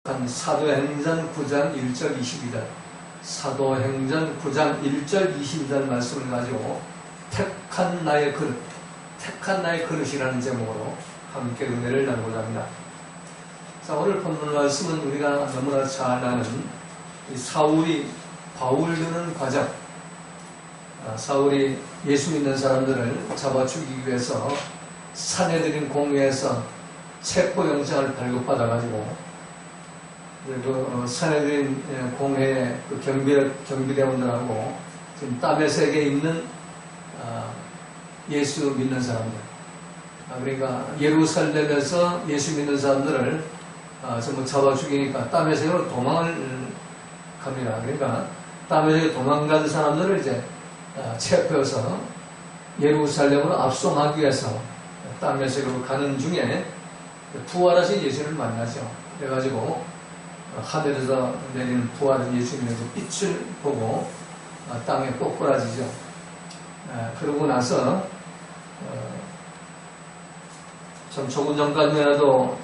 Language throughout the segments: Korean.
사도행전 9장 1절 22절 사도행전 9장 1절 22절 말씀을 가지고 택한 나의 그릇, 택한 나의 그릇이라는 제목으로 함께 은혜를 나누고자 합니다. 자, 오늘 본문 말씀은 우리가 너무나 잘 아는 이 사울이 바울 드는 과정, 사울이 예수 믿는 사람들을 잡아 죽이기 위해서 사내들인 공회에서 체포영장을 발급받아가지고 그 사내들인 공회 그 경비대원들하고 지금 다메섹에 있는 예수 믿는 사람들, 그러니까 예루살렘에서 예수 믿는 사람들을 전부 잡아 죽이니까 다메섹으로 도망을 갑니다. 그러니까 다메섹에 도망간 사람들을 이제 체포해서 예루살렘으로 압송하기 위해서 다메섹으로 가는 중에 부활하신 예수를 만나죠. 그래가지고 하늘에서 내리는 부활한 예수님의 빛을 보고 땅에 꼬꾸라지죠. 그러고 나서 참 조금 전까지만 해도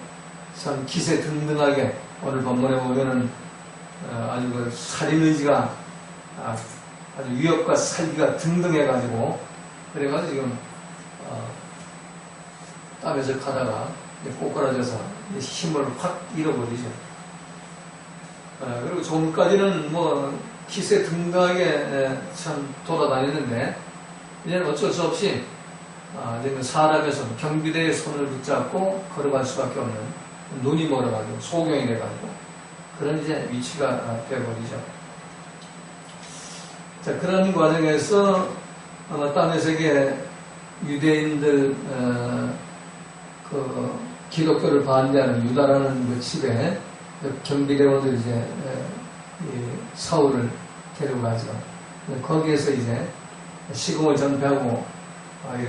참 기세 등등하게 오늘 본문에 보면은 아주 그 살인의지가 아주 위협과 살기가 등등해가지고 그래가지고 지금 땅에서 가다가 꼬꾸라져서 힘을 확 잃어버리죠. 그리고 조금까지는 뭐 기세 등등하게 참 돌아다녔는데 이제는 어쩔 수 없이 이제는 사람의 손, 경비대의 손을 붙잡고 걸어갈 수밖에 없는 눈이 멀어가지고 소경이 돼가지고 그런 이제 위치가 되어버리죠. 자, 그런 과정에서 아마 다메섹의 유대인들 그 기독교를 반대하는 유다라는 그 집에 경비대원들이 이제 사울을 데려가죠. 거기에서 이제 시금을 전폐하고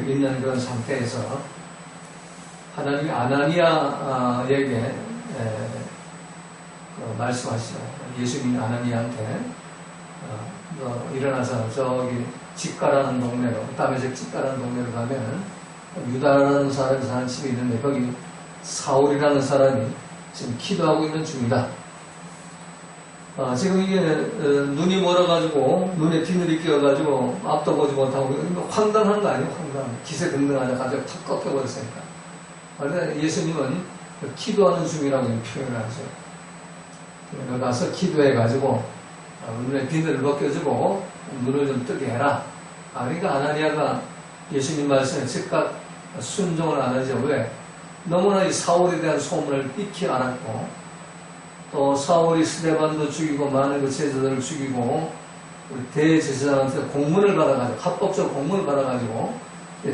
있는 그런 상태에서 하나님이 아나니아에게 말씀하시죠. 예수님이 아나니아한테 너 일어나서 저기 직가라는 동네로, 다메섹 직가라는 동네로 가면 유다라는 사람이 사는 집이 있는데 거기 사울이라는 사람이 지금 기도하고 있는 중이다. 지금 이게 눈이 멀어가지고 눈에 비늘이 끼어가지고 앞도 보지 못하고 황당한 거 아니에요? 황당. 기세 등등하자 가지고 탁 꺾여버렸으니까. 그런데 예수님은 기도하는 중이라고 표현을 하죠. 가서 기도해가지고 눈에 비늘을 벗겨주고 눈을 좀 뜨게 해라. 그러니까 아나니아가 예수님 말씀에 즉각 순종을 안 하죠. 왜? 너무나 이 사울에 대한 소문을 익히 알았고 또 사울이 스데반도 죽이고 많은 그 제자들을 죽이고 대제사장한테 공문을 받아가지고 합법적 공문을 받아가지고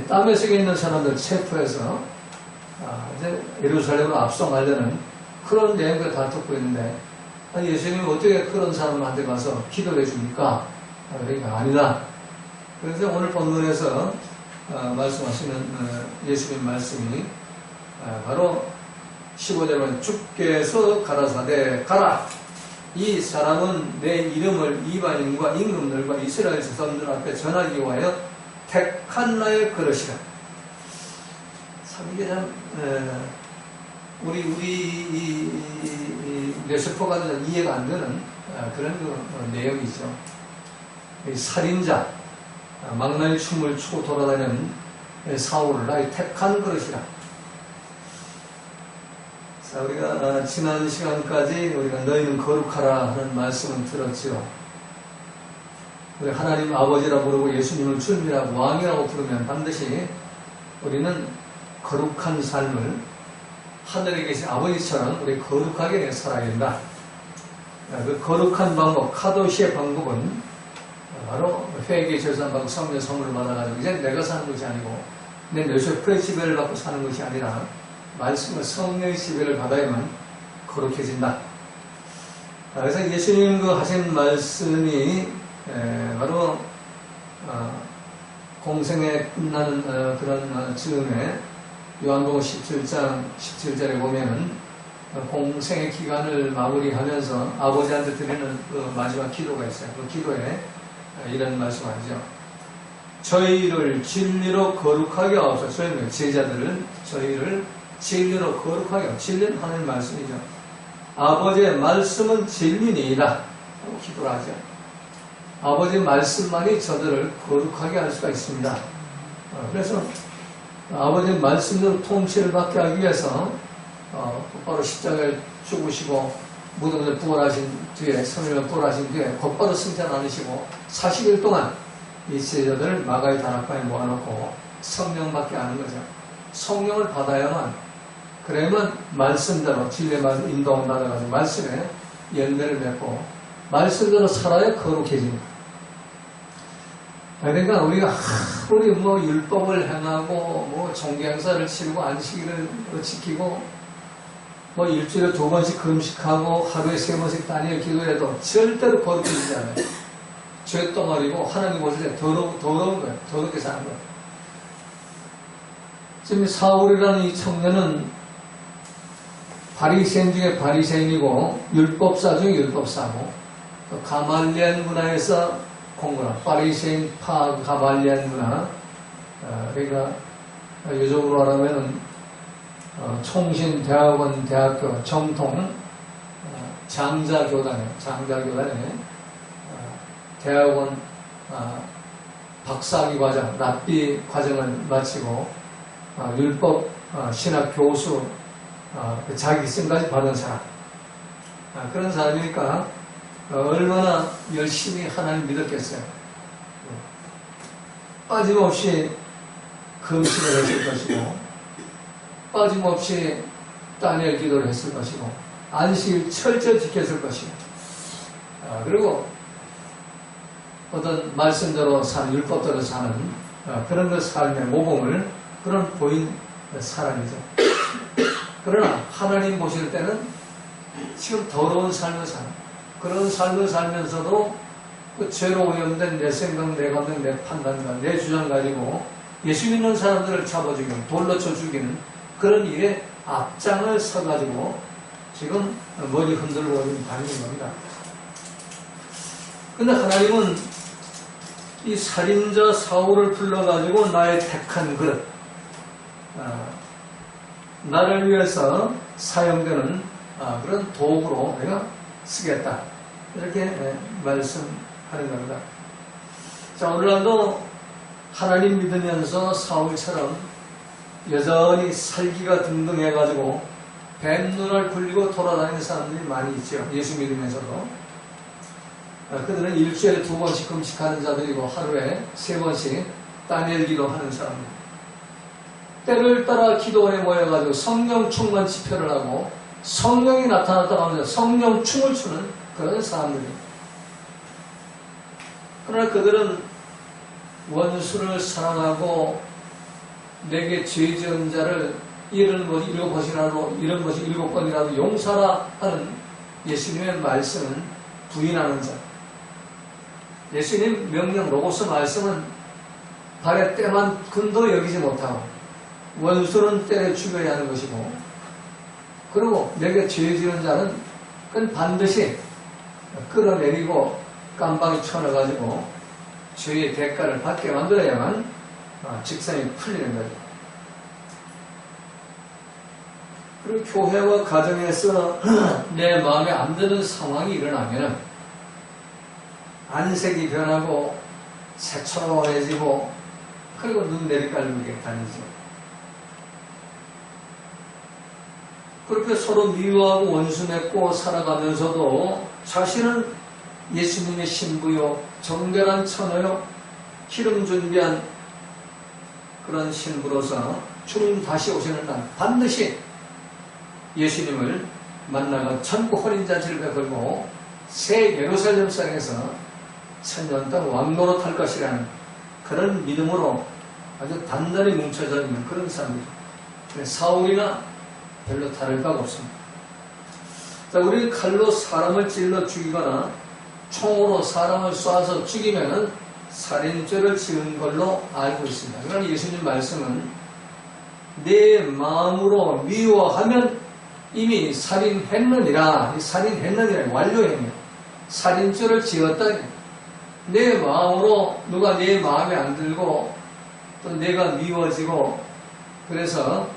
다메섹에 있는 사람들 체포해서 이제 예루살렘으로 압송하려는 그런 내용을 다 듣고 있는데 예수님이 어떻게 그런 사람한테 가서 기도해 줍니까? 그러니까 아니다. 그래서 오늘 본문에서 말씀하시는 예수님 말씀이 바로 15절은 주께서 가라사대 가라 이 사람은 내 이름을 이방인과 임금들과 이스라엘 자손들 앞에 전하기 위하여 택한 나의 그릇이라. 참 이게 참 우리 뇌세포가 이해가 안 되는 그런 그 내용이죠. 이 살인자 망나니 춤을 추고 돌아다니는 사울을 나의 택한 그릇이라. 자, 우리가 지난 시간까지 우리가 너희는 거룩하라 하는 말씀을 들었지요. 우리 하나님 아버지라 부르고 예수님을 주님이라고 왕이라고 부르면 반드시 우리는 거룩한 삶을 하늘에 계신 아버지처럼 우리 거룩하게 살아야 된다. 그 거룩한 방법, 카도시의 방법은 바로 회개 제사한 방법, 성령 선물을 받아가지고 이제 내가 사는 것이 아니고 내 뇌세포의 지배를 받고 사는 것이 아니라 말씀을 성령의 지배를 받아야만 거룩해진다. 그래서 예수님 그 하신 말씀이 바로 공생에 끝나는 그런 즈음에 요한복음 17장 17절에 보면은 공생의 기간을 마무리하면서 아버지한테 드리는 그 마지막 기도가 있어요. 그 기도에 이런 말씀하죠. 저희를 진리로 거룩하게 하옵소서. 제자들을 저희를 진리로 거룩하게 하옵소서. 진리는 하나님 말씀이죠. 아버지의 말씀은 진리니이다 하고 기도를 하죠. 아버지의 말씀만이 저들을 거룩하게 할 수가 있습니다. 그래서 아버지의 말씀으로 통치를 받게 하기 위해서 곧바로 십자가에 죽으시고 무덤에 부활하신 뒤에, 성령을 부활하신 뒤에 곧바로 승천 않으시고 40일 동안 이 제자들을 마가의 다락방에 모아놓고 성령 받게 하는 거죠. 성령을 받아야만, 그래야만 말씀대로 진리의 말씀 인도를 받아가지고 말씀에 열매를 맺고 말씀대로 살아야 거룩해집니다. 그러니까 우리가 우리 뭐 율법을 행하고 뭐 종교행사를 치르고 안식일을 지키고 뭐 일주일에 2번씩 금식하고 하루에 3번씩 다니엘 기도해도 절대로 거룩해지지 않아요. 죄덩어리고 하나님 보실 때 더러운 거예요. 더럽게 사는 거예요. 지금 사울이라는 이 청년은 바리새인 중에 바리새인이고 율법사 중에 율법사고 가말리엘 문화에서 공부한 바리새인 파 가말리엘 문화, 그러니까 요즘으로 말하면 총신 대학원 대학교 정통 장자교단에 대학원 박사학위 과정, 납비 과정을 마치고 율법 신학 교수 자격증까지 받은 사람, 그런 사람이니까 얼마나 열심히 하나님 믿었겠어요. 빠짐없이 금식을 했을 것이고 빠짐없이 다니엘 기도를 했을 것이고 안식일 철저히 지켰을 것이고 그리고 어떤 말씀대로 사는, 율법대로 사는 그런 그 삶의 모범을 그런 보인 사람이죠. 그러나 하나님 보실 때는 지금 더러운 삶을 사는, 그런 삶을 살면서도 그 죄로 오염된 내 생각, 내 감정, 내 판단과 내 주장 가지고 예수 믿는 사람들을 잡아 죽이는, 돌로 쳐 죽이는 그런 일에 앞장을 서가지고 지금 머리 흔들고 다니는 겁니다. 근데 하나님은 이 살인자 사울을 불러가지고 나의 택한 그릇, 나를 위해서 사용되는 그런 도구로 내가 쓰겠다, 이렇게 말씀하는 겁니다. 자, 오늘날도 하나님 믿으면서 사울처럼 여전히 살기가 등등해가지고 뱀눈을 굴리고 돌아다니는 사람들이 많이 있죠. 예수 믿으면서도. 그들은 일주일에 2번씩 금식하는 자들이고 하루에 3번씩 다니엘 기도하는 사람들. 때를 따라 기도원에 모여가지고 성령 충만 집회를 하고 성령이 나타났다고 하면서 성령 춤을 추는 그런 사람들입니다. 그러나 그들은 원수를 사랑하고 내게 죄 지은 자를 이런 것이 7번이라도, 이런 것이 7번이라도 용서하라 하는 예수님의 말씀은 부인하는 자. 예수님 명령 로고스 말씀은 발에 때만 근도 여기지 못하고 원수는 때려 죽여야 하는 것이고, 그리고 내게 죄 지은 자는 그건 반드시 끌어내리고 깜방에 쳐넣어가지고 죄의 대가를 받게 만들어야만 직성이 풀리는 거죠. 그리고 교회와 가정에서 내 마음에 안 드는 상황이 일어나면 안색이 변하고 새초로해지고 그리고 눈 내리깔고 다니죠. 그렇게 서로 미워하고 원수 맺고 살아가면서도 자신은 예수님의 신부요, 정결한 처녀요, 기름 준비한 그런 신부로서 주님 다시 오시는 날 반드시 예수님을 만나가 천국 혼인잔치를 베풀고 새 예루살렘 성에서 천년 동안 왕노릇할 것이라는 그런 믿음으로 아주 단단히 뭉쳐져 있는 그런 사람이죠. 사울이나 별로 다를 바가 없습니다. 자, 우리 칼로 사람을 찔러 죽이거나 총으로 사람을 쏴서 죽이면은 살인죄를 지은 걸로 알고 있습니다. 그러나 예수님 말씀은 내 마음으로 미워하면 이미 살인했느니라. 살인했느니라. 완료했네요. 살인죄를 지었다. 내 마음으로 누가 내 마음에 안 들고 또 내가 미워지고 그래서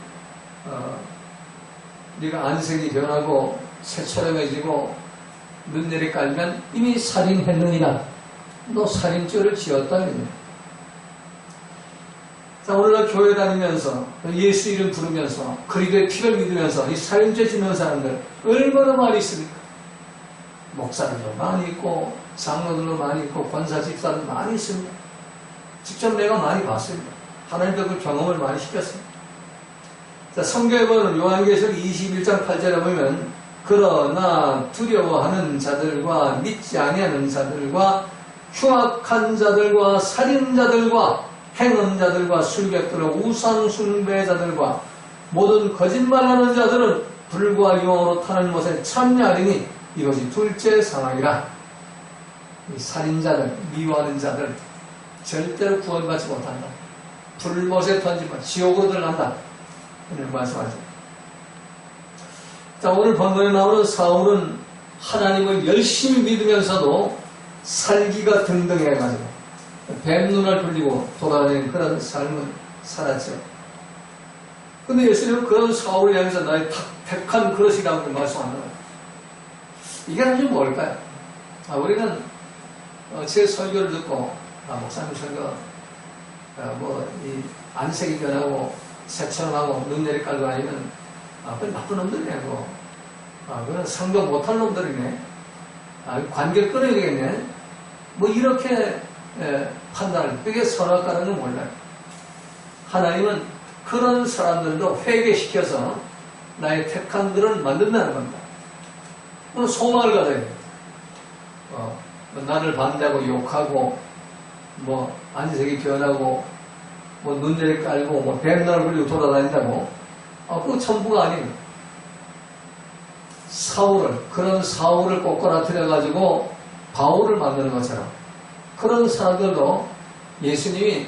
네가 안색이 변하고 새처럼해지고 눈내리 깔면 이미 살인했느니라. 너 살인죄를 지었다. 자, 오늘날 교회 다니면서 예수 이름 부르면서 그리스도의 피를 믿으면서 이 살인죄 짓는 사람들 얼마나 많이 있습니까? 목사들도 많이 있고 장로들도 많이 있고 권사 집사들 많이 있습니다. 직접 내가 많이 봤습니다. 하나님과 그 경험을 많이 시켰습니다. 자, 성경에 보면 요한계시록 21장 8절에 보면 그러나 두려워하는 자들과 믿지 아니하는 자들과 흉악한 자들과 살인자들과 행음자들과 술객들과 우상숭배자들과 모든 거짓말하는 자들은 불과 유황으로 타는 못에 참여하리니 이것이 둘째 상황이라. 이 살인자들, 미워하는 자들 절대로 구원받지 못한다. 불못에 던지면 지옥으로 들어간다. 이런 말씀하죠. 자, 오늘 본문에 나오는 사울은 하나님을 열심히 믿으면서도 살기가 등등해가지고 뱀눈을 굴리고 돌아다니는 그런 삶을 살았죠. 근데 예수님은 그런 사울을 향해서 나의 택한 그릇이라고 말씀하는 거예요. 이게 사실 뭘까요? 우리는 제 설교를 듣고 목사님 설교 이 안색이 변하고 새처럼 하고 눈내리 깔고 아니면 그건 나쁜 놈들이네. 그건 성경 못할 놈들이네. 관계를 끊어야 되겠네. 이렇게 판단을, 그게 선악과라는 건 몰라요. 하나님은 그런 사람들도 회개시켜서 나의 택한 들을 만든다는 겁니다. 오늘 소망을 가져야 돼요. 나를 반대하고 욕하고 안색이 변하고 눈대리 깔고 뱀날 굴리고 돌아다닌다고 그거 전부가 아니에요. 그런 사울을 꼬꾸라뜨려가지고 바울을 만드는 것처럼 그런 사람들도 예수님이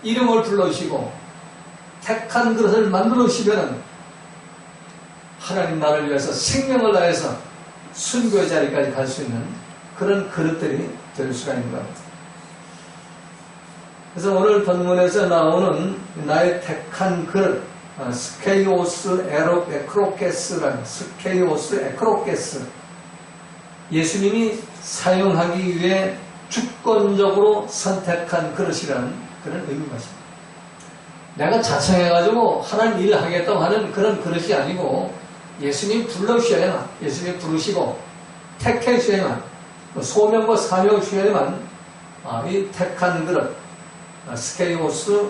이름을 불러주시고 택한 그릇을 만들어주시면 하나님 나를 위해서 생명을 다해서 순교의 자리까지 갈 수 있는 그런 그릇들이 될 수가 있는 겁니다. 그래서 오늘 본문에서 나오는 나의 택한 그릇, 스케이오스 에크로케스라는 스케이오스 에크로케스, 예수님이 사용하기 위해 주권적으로 선택한 그릇이라는 그런 의미인 것입니다. 내가 자청해가지고 하나님 일을 하겠다고 하는 그런 그릇이 아니고 예수님 불러주셔야만, 예수님 부르시고 택해 주셔야만, 소명과 사명을 주셔야만 이 택한 그릇, 스케이오스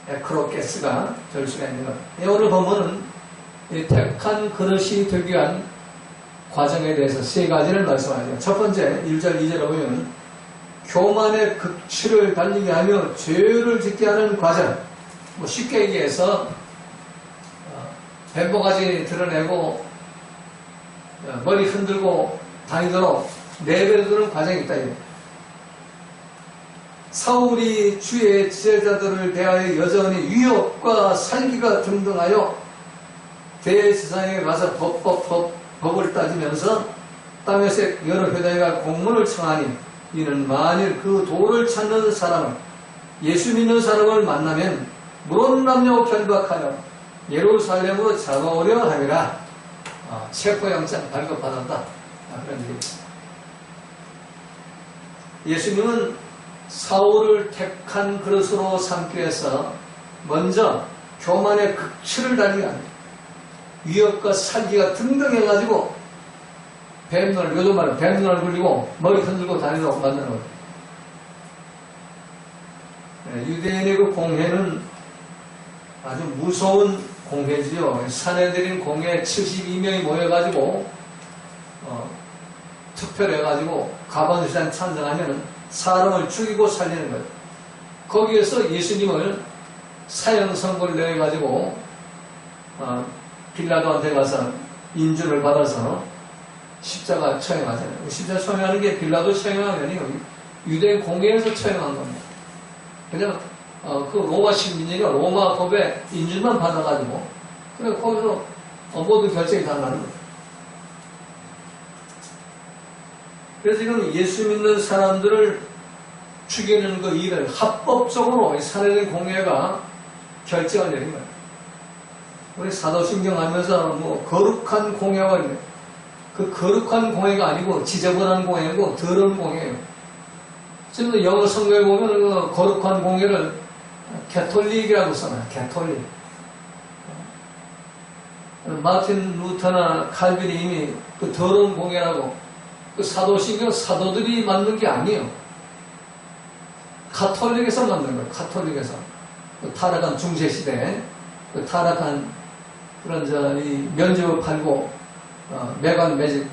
에크로케스가 될 수가 있는 것. 오늘 보면은 이 택한 그릇이 되기 위한 과정에 대해서 세 가지를 말씀하죠. 첫 번째, 1절, 2절에 보면 교만의 극치를 달리게 하며 죄를 짓게 하는 과정. 쉽게 얘기해서 뱀바가지 드러내고 머리 흔들고 다니도록 내버려두는 과정이 있다. 사울이 주의 지제자들을 대하여 여전히 위협과 살기가 등등하여 대제사장에 가서 법을 따지면서 땅에서 여러 회당에가 공문을 청하니 이는 만일 그 도를 찾는 사람을, 예수 믿는 사람을 만나면 물론남녀 결박하여 예루살렘으로 잡아오려 함이라. 체포영장 발급받았다. 그런 얘기입니다. 예수님은 사울을 택한 그릇으로 삼기 위해서 먼저 교만의 극치를 달리게 합니다. 위협과 살기가 등등해가지고 뱀눈을, 요즘 말로 뱀눈을 굴리고 머리 흔들고 다니도록 만드는 거예요. 유대인의 그 공회는 아주 무서운 공회지요. 사내들인 공회 72명이 모여가지고 투표를 해가지고 가반수산 찬성하면 사람을 죽이고 살리는 거예요. 거기에서 예수님을 사형 선고를 내가지고 빌라도한테 가서 인준을 받아서 십자가 처형하잖아요. 십자가 처형하는 게 빌라도 처형한 게 아니고 유대인 공회에서 처형한 겁니다. 그냥 그 로마 시민이니까 로마 법에 인준만 받아가지고 그래 거기서 모든 결정이 다 나는 거예요. 그래서 지금 예수 믿는 사람들을 죽이는 그 일을 합법적으로 사내된 공회가 결정을 내린 거예요. 우리 사도신경 하면서 뭐 거룩한 공예가 있네. 그 거룩한 공예가 아니고 지저분한 공예고 더러운 공예예요. 지금 영어 성경에 보면 그 거룩한 공예를 캐톨릭이라고 써놔요. 캐톨릭. 마틴 루터나 칼빈이 이미 그 더러운 공예라고 그 사도신경 사도들이 만든 게 아니에요. 가톨릭에서 만든 거예요. 가톨릭에서. 그 타락한 중세시대에 그 타락한 그런 이 면접을 팔고 매관 매직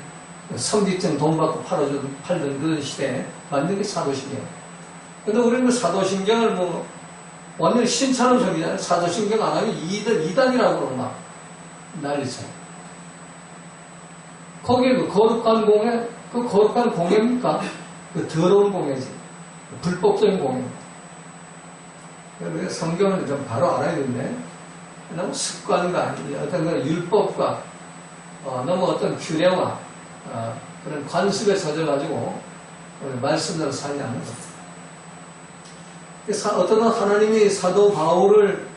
성직증 돈 받고 팔던 그런 시대에 만든 게 사도신경. 근데 우리는 그 사도신경을 뭐 완전히 신차는 소리잖아요. 사도신경 안 하면 이단이라고 그러고 막 난리쳐요. 거기에 그 거룩한 공예, 그 거룩한 공예입니까? 그 더러운 공예지. 불법적인 공예입니다. 우리가 성경을 좀 바로 알아야 되는데, 너무 습관과 어떤 그런 율법과 너무 어떤 규례와 그런 관습에 젖어가지고 말씀대로 살지 않는 것. 어떤 하나님이 사도 바울을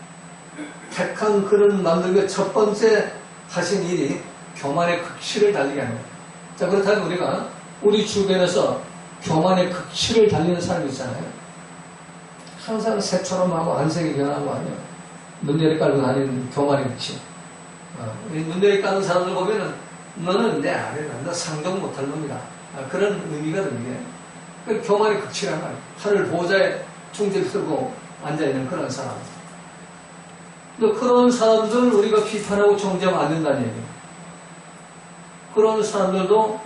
택한 그런 만들기 첫 번째 하신 일이 교만의 극치를 달리게 하는 거예요. 자, 그렇다면 우리가 우리 주변에서 교만의 극치를 달리는 사람이 있잖아요. 항상 새처럼 하고 안색이 변한 거 아니에요. 눈내리 깔고 다니는 교만의 극치. 눈내리 까는 사람들 보면은 너는 내 아래다. 너 상종 못할 놈이다. 그런 의미거든요. 이게. 그 교만의 극치란 말이에요. 하늘 보호자에 충질 쓰고 앉아있는 그런 사람. 근데 그런 사람들 우리가 비판하고 정죄하면 안 된다는 얘기예요. 그런 사람들도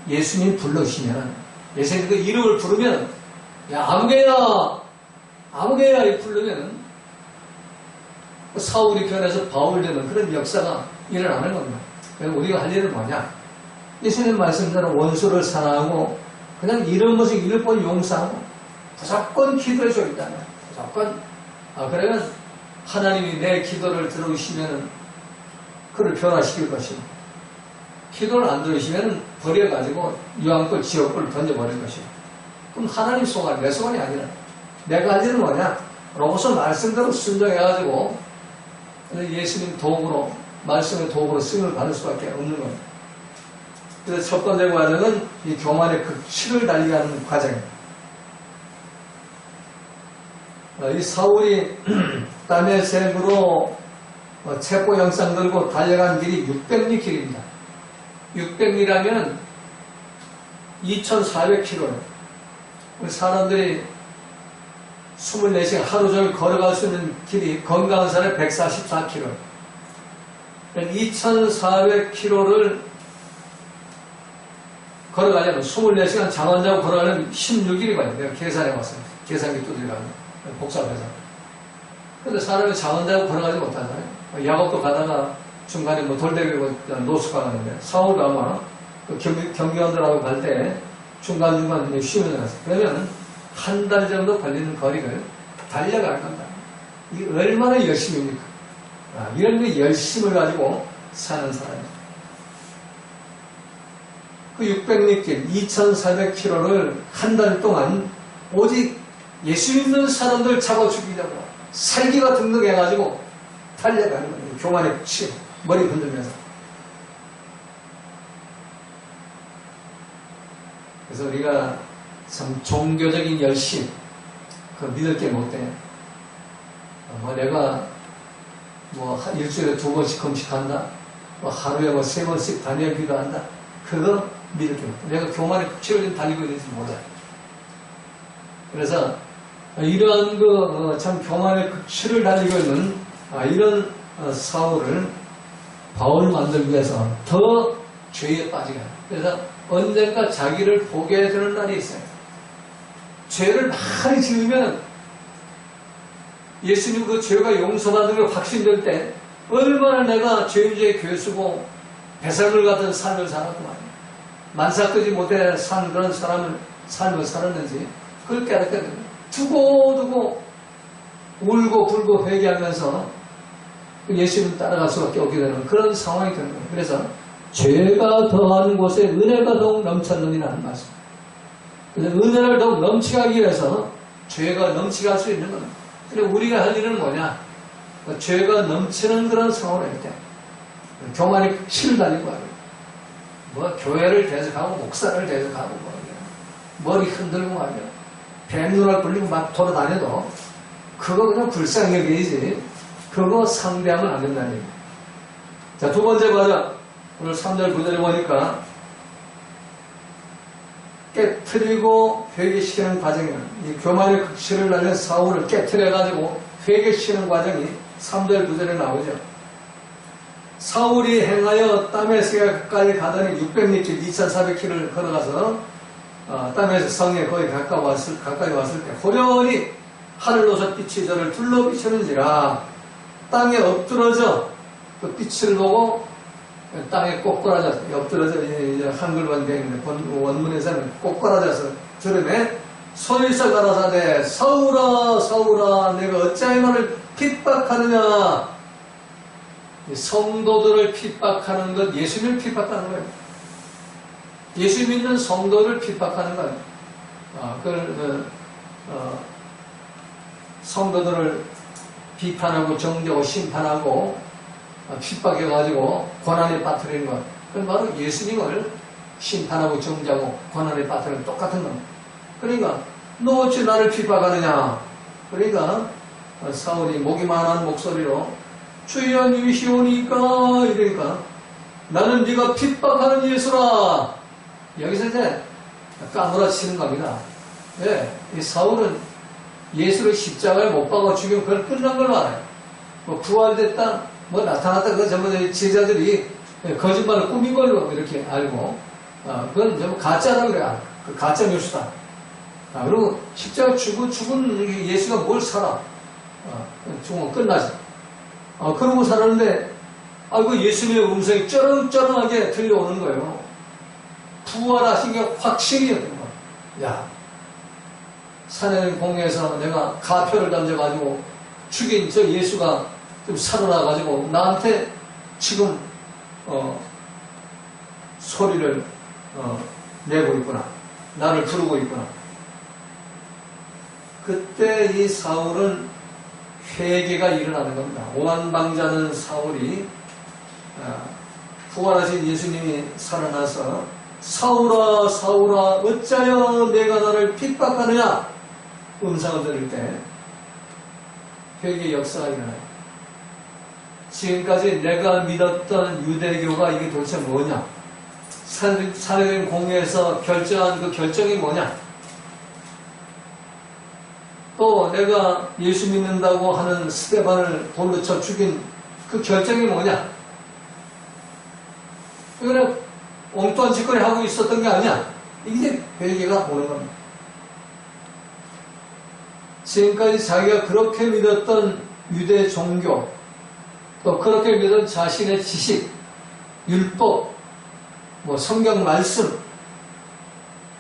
예수님 불러주시면, 예수님 그 이름을 부르면, 야, 아무개야, 이 부르면, 사울이 변해서 바울 되는 그런 역사가 일어나는 겁니다. 그래서 우리가 할 일은 뭐냐? 예수님 말씀대로 원수를 사랑하고, 그냥 이런 것을 일번 용서하고, 무조건 기도해줘야 된다면, 무조건, 그러면 하나님이 내 기도를 들어주시면, 그를 변화시킬 것이고, 기도를 안 들으시면 버려가지고 유황불, 지옥불 던져버릴 것이고. 그럼 하나님 소관, 내 소관이 아니라 내가 할 일은 뭐냐? 로고서 말씀대로 순종해가지고 예수님 도구로, 말씀의 도구로 쓰임을 받을 수밖에 없는 겁니다. 그래서 첫 번째 과정은 이 교만의 극치를 달리게 하는 과정입니다. 이 사울이 땀의 색으로 체포 영상 들고 달려간 길이 600리 길입니다. 600리라면 2,400km. 사람들이 24시간 하루 종일 걸어갈 수 있는 길이 건강한 사람이 144km. 2,400km를 걸어가려면 24시간 잠 안 자고 걸어가려면 16일이 걸려요. 내가 계산해 봤어요. 계산기 두드려가면 복잡해서. 근데 사람이 잠 안 자고 걸어가지 못하잖아요. 야곱도 가다가 중간에 뭐 돌대기고 노숙가 가는데 사울 가면 경비원들하고 갈 때 중간중간 쉬면서 갔어요. 그러면 한 달 정도 걸리는 거리를 달려갈 겁니다. 이게 얼마나 열심입니까? 이런 게 열심을 가지고 사는 사람이죠. 그 600리길, 2,400km를 한 달 동안 오직 예수 믿는 사람들 잡아 죽이려고 살기가 등등해가지고 달려가는 거예요. 교만의 치 머리 흔들면서. 그래서 우리가 참 종교적인 열심, 그 믿을 게 못 돼요. 내가 일주일에 2번씩 금식한다, 하루에 3번씩 단열 기도한다, 그거 믿을 게 못 돼. 내가 교만의 극치를 좀 달리고 있는지 몰라요. 그래서 이러한 참 교만의 극치를 달리고 있는 이런 사울을 바울 만들기 위해서 더 죄에 빠지게 합니다. 그래서 언젠가 자기를 보게 되는 날이 있어요. 죄를 많이 지으면 예수님 그 죄가 용서받는 걸 확신될 때 얼마나 내가 죄인죄의 괴수고 배설물 같은 삶을 살았구만, 만사끄지 못해 산 그런 삶을 살았는지 그걸 깨닫게 됩니다. 두고두고 울고 불고 회개하면서 예수님 따라갈 수밖에 없게 되는 그런 상황이 되는 거예요. 그래서 죄가 더한 곳에 은혜가 더욱 넘쳤느니라는 말씀. 그래서 은혜를 더욱 넘치게 하기 위해서 죄가 넘치게 할 수 있는 겁니다. 그래서 우리가 할 일은 뭐냐? 죄가 넘치는 그런 상황일 때 교만의 치를 달리고 하고 뭐 교회를 대적하고 목사를 대적하고 뭐 머리 흔들고 말이야 뱀눈을 굴리고 막 돌아다녀도 그거 그냥 불쌍히 여기지 그거 상대하면 안 된다는 얘기야. 자, 두 번째 과정 오늘 3절 9절에 보니까 깨트리고 회개시키는 과정이야. 이 교만의 극치를 날린 사울을 깨트려가지고 회개시키는 과정이 3절 9절에 나오죠. 사울이 행하여 다메섹까지 가더니 600리길 2400km를 걸어가서 다메섹 성에 거의 가까이 왔을 때 호련히 하늘로서 빛이 저를 둘러 비추는지라 땅에 엎드러져 그 빛을 보고 땅에 꼬꾸라져 엎드러져 이제 한글만 되어 있는데 원문에서는 꼬꾸라져서 들으매 소리서 가라사대 사울아 사울아 내가 어찌하여 너를 핍박하느냐. 성도들을 핍박하는 것 예수님을 핍박하는 거예요. 예수 믿는 성도를 핍박하는 거예요. 성도들을 비판하고 정죄하고 심판하고 핍박해가지고 고난에 빠뜨리는 것. 그건 바로 예수님을 심판하고 정죄하고 고난에 빠뜨리는 똑같은 겁니다. 그러니까 너 어찌 나를 핍박하느냐. 그러니까 사울이 목이만한 목소리로 주여 님이시오니까 이러니까 나는 네가 핍박하는 예수라. 여기서 이제 까무라치는 겁니다. 네, 이 사울은 예수를 십자가에 못 박아 죽이면 그걸 끝난 걸로 알아요. 뭐 부활됐다, 뭐 나타났다, 그 전부 제자들이 거짓말을 꾸민 걸로 이렇게 알고, 그건 전부 가짜라고 그래요. 그 가짜 뉴스다. 그리고 십자가 죽은 예수가 뭘 살아? 죽으면 끝나지. 그러고 살았는데, 그 예수님의 음성이 쩌렁쩌렁하게 들려오는 거예요. 부활하신 게 확실이었던 거야. 야, 산에 공에서 내가 가표를 던져가지고 죽인 저 예수가 좀 살아나가지고 나한테 지금 소리를 내고 있구나. 나를 부르고 있구나. 그때 이 사울은 회개가 일어나는 겁니다. 오만방자는 사울이 부활하신 예수님이 살아나서 사울아 사울아 어찌하여 내가 너를 핍박하느냐 음성을 들을 때 회개의 역사가 일어나요. 지금까지 내가 믿었던 유대교가 이게 도대체 뭐냐, 사내된 공회에서 결정한 그 결정이 뭐냐, 또 내가 예수 믿는다고 하는 스데반을 돌로 쳐 죽인 그 결정이 뭐냐, 그냥 엉뚱한 짓거리 하고 있었던 게 아니야. 이게 회개가 오는 겁니다. 지금까지 자기가 그렇게 믿었던 유대 종교, 또 그렇게 믿은 자신의 지식, 율법, 뭐 성경 말씀,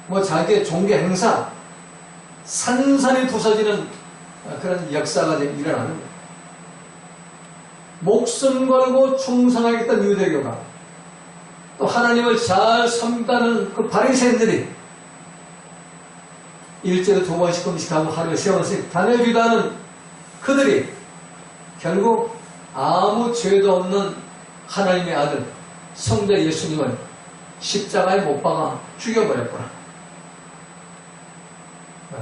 뭐 자기의 종교 행사, 산산이 부서지는 그런 역사가 일어나는 거예요. 목숨 걸고 충성하겠다는 유대교가 또 하나님을 잘 섬기다는 그 바리새인들이 일주일에 2번씩 금식하고 하루에 3번씩 다녀주다는 그들이 결국 아무 죄도 없는 하나님의 아들 성자 예수님을 십자가에 못 박아 죽여버렸구나.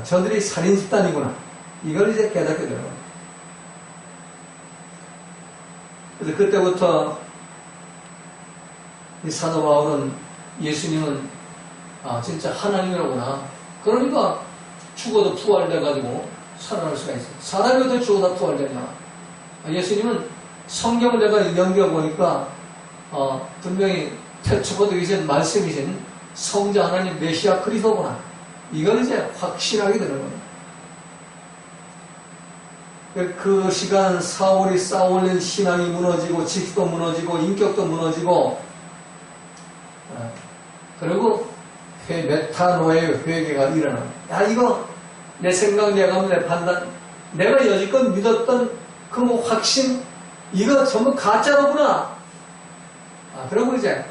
저들이 살인 집단이구나. 이걸 이제 깨닫게 되는 거예요. 그래서 그때부터 이 사도 바울은 예수님은 진짜 하나님이라구나. 그러니까 죽어도 부활돼가지고 살아날 수가 있어요. 사람이 어떻게 죽어도 부활되냐. 예수님은 성경을 내가 연결해보니까 분명히 태초부터 계신 말씀이신 성자 하나님 메시아 그리스도구나. 이걸 이제 확신하게 되는 겁니다. 그 시간 사울이 쌓아올린 신앙이 무너지고 지식도 무너지고 인격도 무너지고 그리고 메타노의 회개가 일어납니다. 야, 이거 내 생각, 내 감정, 내 판단, 내가 여지껏 믿었던 그 뭐 확신, 이거 전부 가짜로구나. 그러고 이제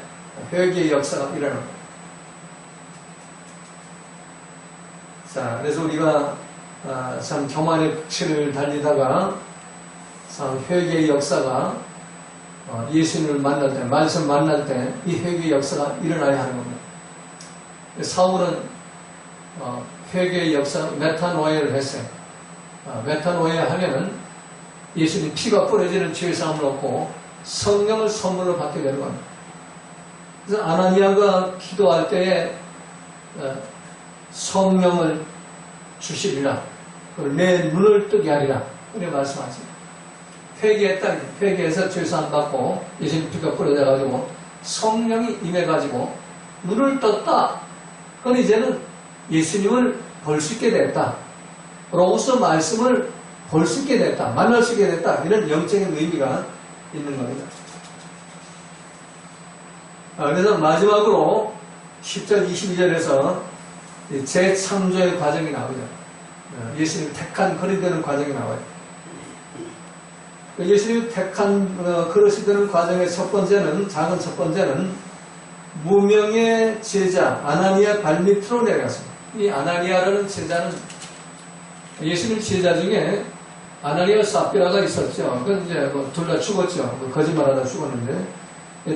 회개의 역사가 일어납니다. 자, 그래서 우리가 참 교만의 극치를 달리다가 회개의 역사가 예수님을 만날 때, 말씀 만날 때 이 회개의 역사가 일어나야 하는 겁니다. 사울은 회개의 역사, 메타노에를 했어요. 메타노에 하면은 예수님 피가 뿌려지는 죄사함을 얻고 성령을 선물로 받게 되는 겁니다. 그래서 아나니아가 기도할 때에 성령을 주시리라. 내 눈을 뜨게 하리라. 이렇게 말씀하십니다. 회개했다. 회개해서 죄사함 받고 예수님 피가 뿌려져가지고 성령이 임해가지고 눈을 떴다. 그건 이제는 예수님을 볼 수 있게 됐다. 로고스 말씀을 볼 수 있게 됐다. 만날 수 있게 됐다. 이런 영적인 의미가 있는 겁니다. 그래서 마지막으로 10절 22절에서 재창조의 과정이 나오죠. 예수님 택한 그릇이 되는 과정이 나와요. 예수님 택한 그릇이 되는 과정의 첫 번째는, 작은 첫 번째는 무명의 제자 아나니아 발밑으로 내려갔습니다. 이 아나니아라는 제자는 예수님 제자 중에 아나니아 사피라가 있었죠. 그건 이제 둘 다 죽었죠. 거짓말하다 죽었는데,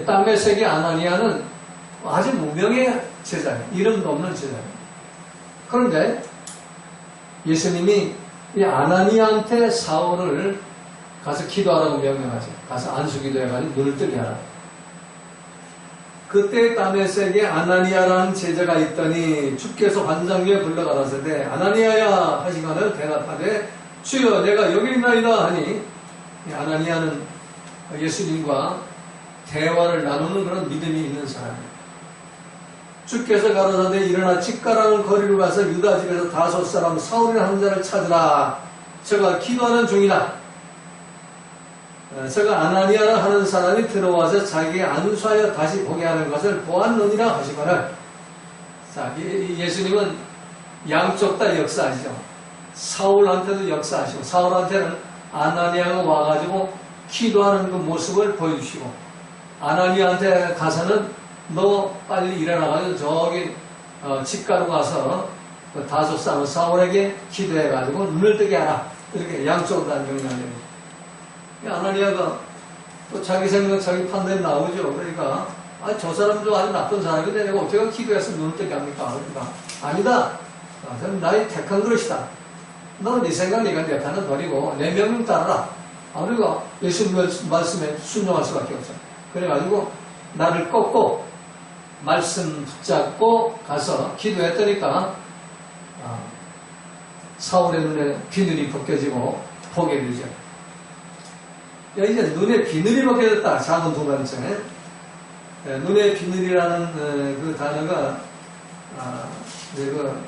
땀의 세계 아나니아는 아주 무명의 제자예요. 이름도 없는 제자예요. 그런데 예수님이 이 아나니아한테 사울을 가서 기도하라고 명령하죠. 가서 안수기도 해가지고 눈을 뜨게 하라. 그때 땀의 세계 아나니아라는 제자가 있더니 주께서 환상기에 불러가라사대 아나니아야 하시거늘 대답하되 주여 내가 여기 있나이다 하니, 아나니아는 예수님과 대화를 나누는 그런 믿음이 있는 사람이에요. 주께서 가라사대 일어나 집가라는 거리로 가서 유다 집에서 다섯 사람 사울이라는 한 자를 찾으라. 저가 기도하는 중이다. 저가 아나니아라 하는 사람이 들어와서 자기의 안수하여 다시 보게 하는 것을 보았느니라 하시거늘. 자, 예수님은 양쪽 다 역사하시죠. 사울한테도 역사하시고, 사울한테는 아나니아가 와가지고 기도하는 그 모습을 보여주시고, 아나니아한테 가서는 너 빨리 일어나가지고 저기 집가로 가서 그 다섯 사람 사울에게 기도해가지고 눈을 뜨게 하라. 이렇게 양쪽으로 다 명령합니다. 아나니아가 또 자기 생각, 자기 판단이 나오죠. 그러니까 저 사람도 아주 나쁜 사람인데 내가 어떻게 기도해서 눈을 뜨게 합니까? 그러니까 아니다. 저는 나의 택한 그릇이다. 너 네 생각, 네가 내 판단 버리고 내 명령 따라라. 우리가 예수님 말씀에 순종할 수밖에 없죠. 그래가지고 나를 꺾고 말씀 붙잡고 가서 기도했더니까 사울의 눈에 비늘이 벗겨지고 보게 되죠. 이제 눈에 비늘이 벗겨졌다. 작은 두 번째. 눈에 비늘이라는 그 단어가 그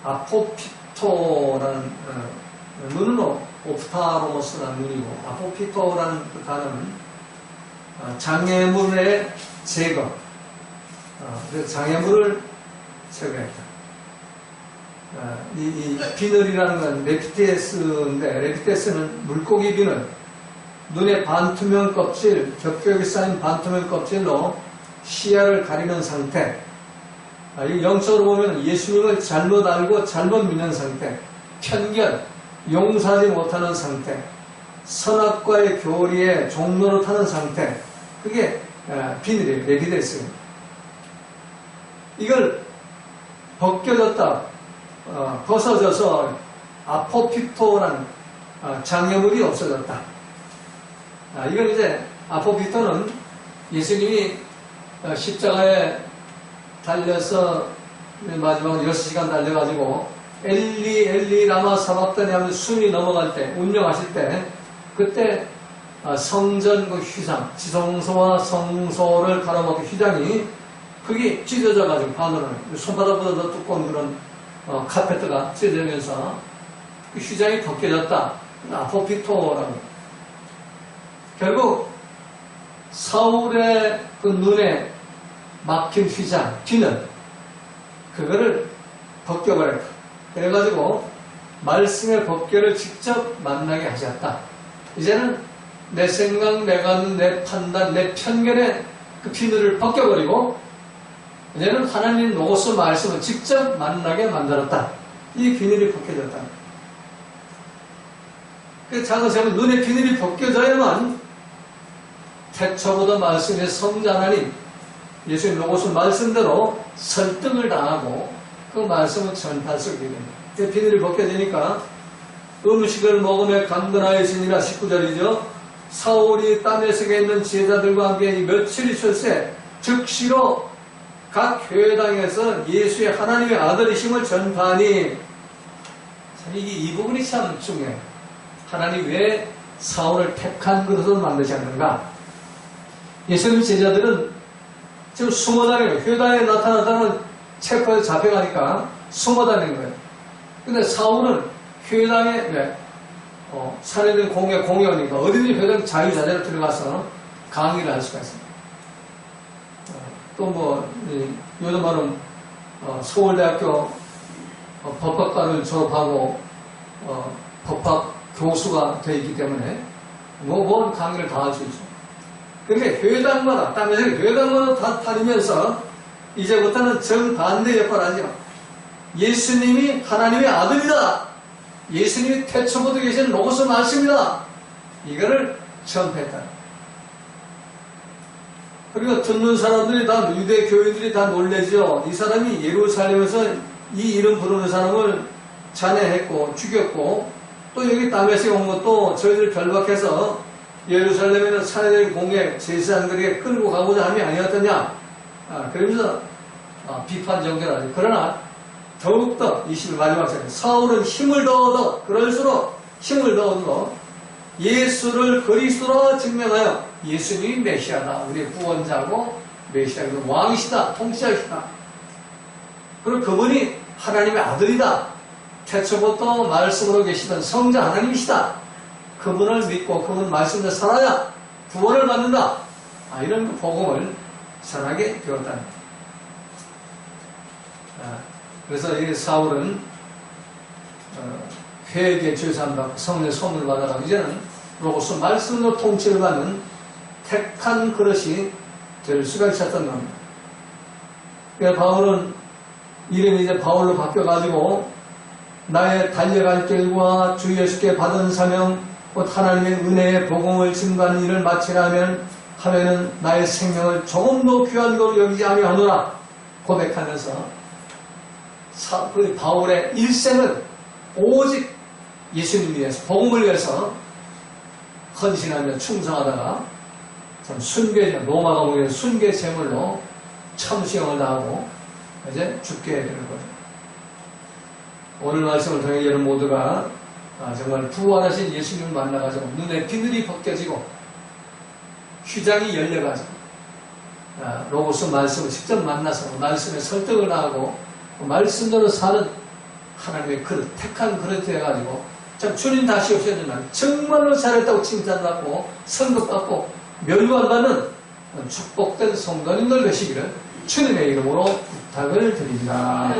아포피토라는 눈은 옵타로모스라는 눈이고, 아포피토라는 그 단어는 장애물의 제거. 그래서 장애물을 제거했다. 이 비늘이라는 건 레피테스인데, 레피테스는 물고기 비늘, 눈의 반투명 껍질, 겹겹이 쌓인 반투명 껍질로 시야를 가리는 상태. 영적으로 보면 예수님을 잘못 알고 잘못 믿는 상태, 편견, 용서하지 못하는 상태, 선악과의 교리에 종로를 타는 상태. 그게 비늘이에요. 레피테스. 이걸 벗겨졌다, 벗어져서 아포피토라는 장애물이 없어졌다. 이건 이제 아포피토는 예수님이 십자가에 달려서 마지막으로 6시간 달려가지고 엘리 엘리 라마 사박다니 하면서 숨이 넘어갈 때, 운영하실 때, 그때 성전 그 휘장, 지성소와 성소를 가로막힌 휘장이 그게 찢어져가지고 반으로 손바닥보다 더 두꺼운 그런 카페트가 찢어지면서 그 휘장이 벗겨졌다. 아포피토라고. 결국 사울의 그 눈에 막힌 휘장, 비늘, 그거를 벗겨버렸다. 그래가지고 말씀의 법궤를 직접 만나게 하셨다. 이제는 내 생각, 내 감, 내 판단, 내 편견의 그 비늘을 벗겨버리고 이제는 하나님 로고스 말씀을 직접 만나게 만들었다. 이 비늘이 벗겨졌다. 그 장세면 눈의 비늘이 벗겨져야만 태초보다 말씀의 성자 하나님, 예수님 로고스 말씀대로 설득을 당하고 그 말씀을 전파할 수 있게 됩니다. 그 비늘이 벗겨지니까 음식을 먹으며 강건하여지니라 19절이죠. 사울이 다메섹에 있는 지혜자들과 함께 며칠 있을새 즉시로 각 교회당에서 예수의 하나님의 아들이심을 전파하니, 참 이 부분이 참 중요해요. 하나님 왜 사울을 택한 그릇으로 만드지 않는가? 예수님 제자들은 지금 숨어 다니는 거예요. 회당에 나타나다는 체포해서 잡혀가니까 숨어 다니는 거예요. 근데 사울은 회당에 사례된 공회원이니까 어디든지 회당 자유자재로 들어가서 강의를 할 수가 있습니다. 또 요즘 말은 서울대학교 법학과를 졸업하고 법학 교수가 되어 있기 때문에 뭔 강의를 다 할 수 있죠. 그러니까 회당마다, 땀에서 회당마다 다 다니면서 이제부터는 정반대 역할을 하지만 예수님이 하나님의 아들이다. 예수님이 태초부터 계신 로고스 말씀이다. 이거를 전파했다. 그리고 듣는 사람들이 다, 유대 교인들이 다 놀래죠. 이 사람이 예루살렘에서 이 이름 부르는 사람을 잔해했고 죽였고, 또 여기 다메섹에 온 것도 저희들 결박해서 예루살렘에는 사내된 공예 제사장들에게 끌고 가고자 함이 아니었더냐. 그러면서 비판 정도를 하죠. 그러나 더욱더 20일 마지막 절에 사울은 힘을 더얻어, 그럴수록 힘을 더얻어 예수를 그리스도로 증명하여 예수님이 메시아다, 우리의 구원자고 메시아고 왕이시다, 통치자이시다. 그리고 그분이 하나님의 아들이다, 태초부터 말씀으로 계시던 성자 하나님이시다, 그분을 믿고 그분 말씀대로 살아야 구원을 받는다, 이런 그 복음을 전하게 되었답니다. 그래서 이 사울은 회개 죄사함받고 성령의 소문을 받아가 이제는 로고스 말씀으로 통치를 받는 택한 그릇이 될 수가 있었던 겁니다. 그래서 바울은 이름이 이제 바울로 바뀌어가지고 나의 달려갈 길과 주 예수께 받은 사명, 곧 하나님의 은혜의 복음을 증거하는 일을 마치라면 하면은 나의 생명을 조금도 귀한 것으로 여기지 아니하노라 고백하면서 바울의 일생은 오직 예수님을 위해서, 복음을 위해서 헌신하며 충성하다가 참 순교제, 로마 감옥의 순교 제물로 참수형을 당하고 이제 죽게 되는 거죠. 오늘 말씀을 통해 여러분 모두가 정말 부활하신 예수님을 만나가지고 눈에 비늘이 벗겨지고 휘장이 열려가지고 로고스 말씀을 직접 만나서 말씀에 설득을 하고 말씀대로 사는 하나님의 그릇, 택한 그릇이 돼가지고 참 주님 다시 오시는 날 정말로 잘했다고 칭찬받고 선급받고 멸관받는 축복된 성도님들 되시기를 주님의 이름으로 부탁을 드립니다.